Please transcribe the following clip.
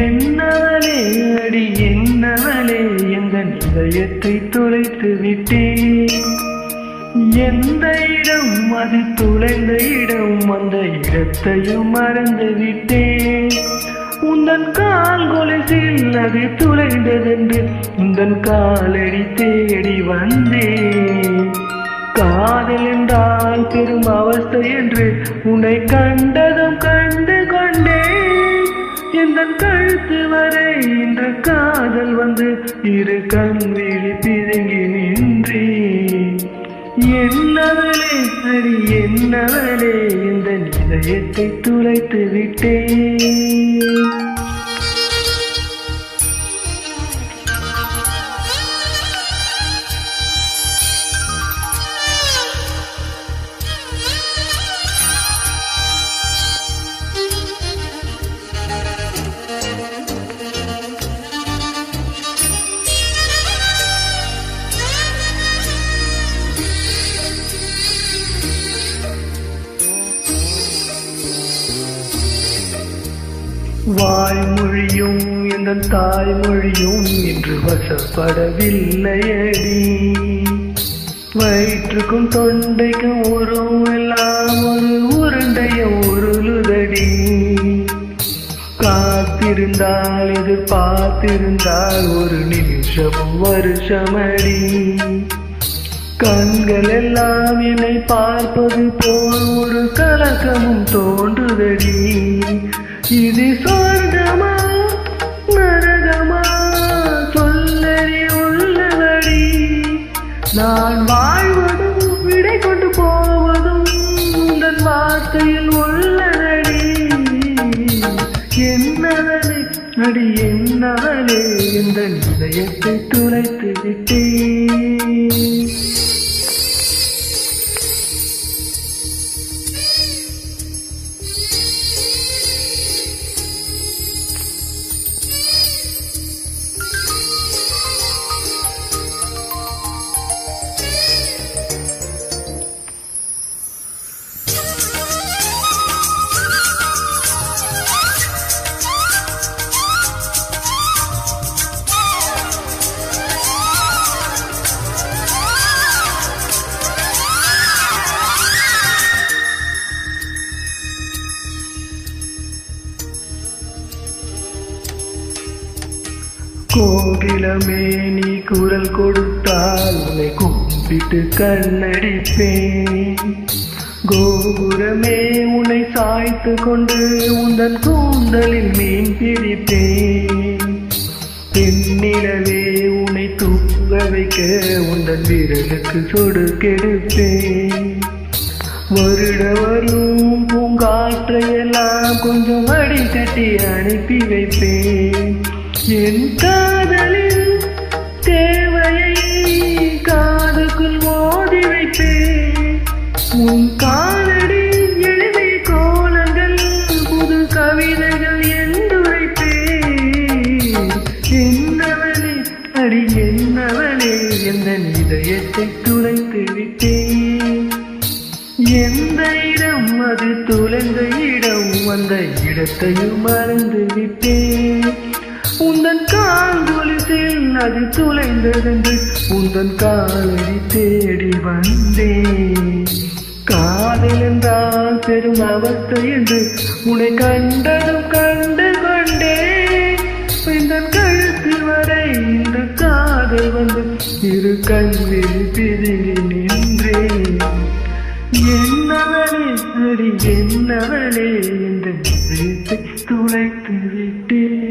என்னவளே அடி என்னவளே எந்த இதயத்தை தொலைத்து விட்டேன். எந்த இடம் அது துளைந்த இடம், அந்த இடத்தையும் மறந்து விட்டேன். உந்தன் கால் கொலுசில் அது துளைந்ததென்று உந்தன் காலடி தேடி வந்தேன். காதல் என்றால் பெரும் அவஸ்தை என்று உன்னை கண்டதும் கண்டு கொண்டேன். எந்தன் கழுத்து வரை இன்று காதல் வந்து இரு கண் விழி பிதுங்கி நின்றேன். என்னவளே அடி என்னவளே இந்த இதயத்தை துளைத்து விட்டேன். வாய்மொழியும் எந்த தாய்மொழியும் இன்று வசப்படவில்லையடி. வயிற்றுக்கும் தொண்டைக்கும் எல்லாம் ஒரு உருண்டைய உருளுதடி. காத்திருந்தால் எதிர்பார்த்திருந்தால் ஒரு நிமிஷமும் வருஷமடி. கண்கள் எல்லாம் என்னை பார்ப்பது போல் ஒரு கலக்கமும் தோன்றுதடி. இது சொர்க்கமா நரகமா சொல்லறி உள்ளதடி. நான் வாழ்வதும் விடை கொண்டு போவதும் உங்கள் வார்த்தையில் உள்ளதடி. என்னவளே அடி என்னவளே இந்த இதயத்தை துளைத்து விட்டேன். கோகிலமே நீ குரல் கொடுத்தால் உன்னை கும்பிட்டு கண்ணடிப்பேன். கோபுரமே உன்னை சாய்த்து கொண்டு உந்தன் கூந்தலில் மீன் பிடிப்பேன். பெண்ணிலவே உன்னை தூங்க வைக்க உந்தன் விரலுக்கு சொடுக்கெடுப்பேன். வருட வரும் பூங்காற்றையெல்லாம் கொஞ்சம் வடிகட்டி அனுப்பி வைப்பேன். என் காதலின் தேவையை காதுக்குள் மோதி வைப்பேன். உன் காலடி எழுதிய கோலங்கள் புது கவிதைகள் என்று வைப்பேன். என்னவளே அடி என்னவளே எந்த இதயத்தை துளைத்து விட்டேன். எந்த இடம் அது துளைந்த இடம், அந்த இடத்தையும் மறந்து விட்டேன். உந்தன் கால் கொலுசில் அது துளைந்ததென்று உந்தன் காலடி தேடி வந்தேன். காதல் என்றால் பெரும் அவஸ்தை என்று உன்னை கண்டதும் கண்டு கொண்டேன். உந்தன் கழுத்து வரை இன்று காதல் வந்து இரு கண்ணில் பிதுங்கி நின்றேன். என்னவளே அடி என்னவளே இந்த இதயத்தை துளைத்து விட்டேன்.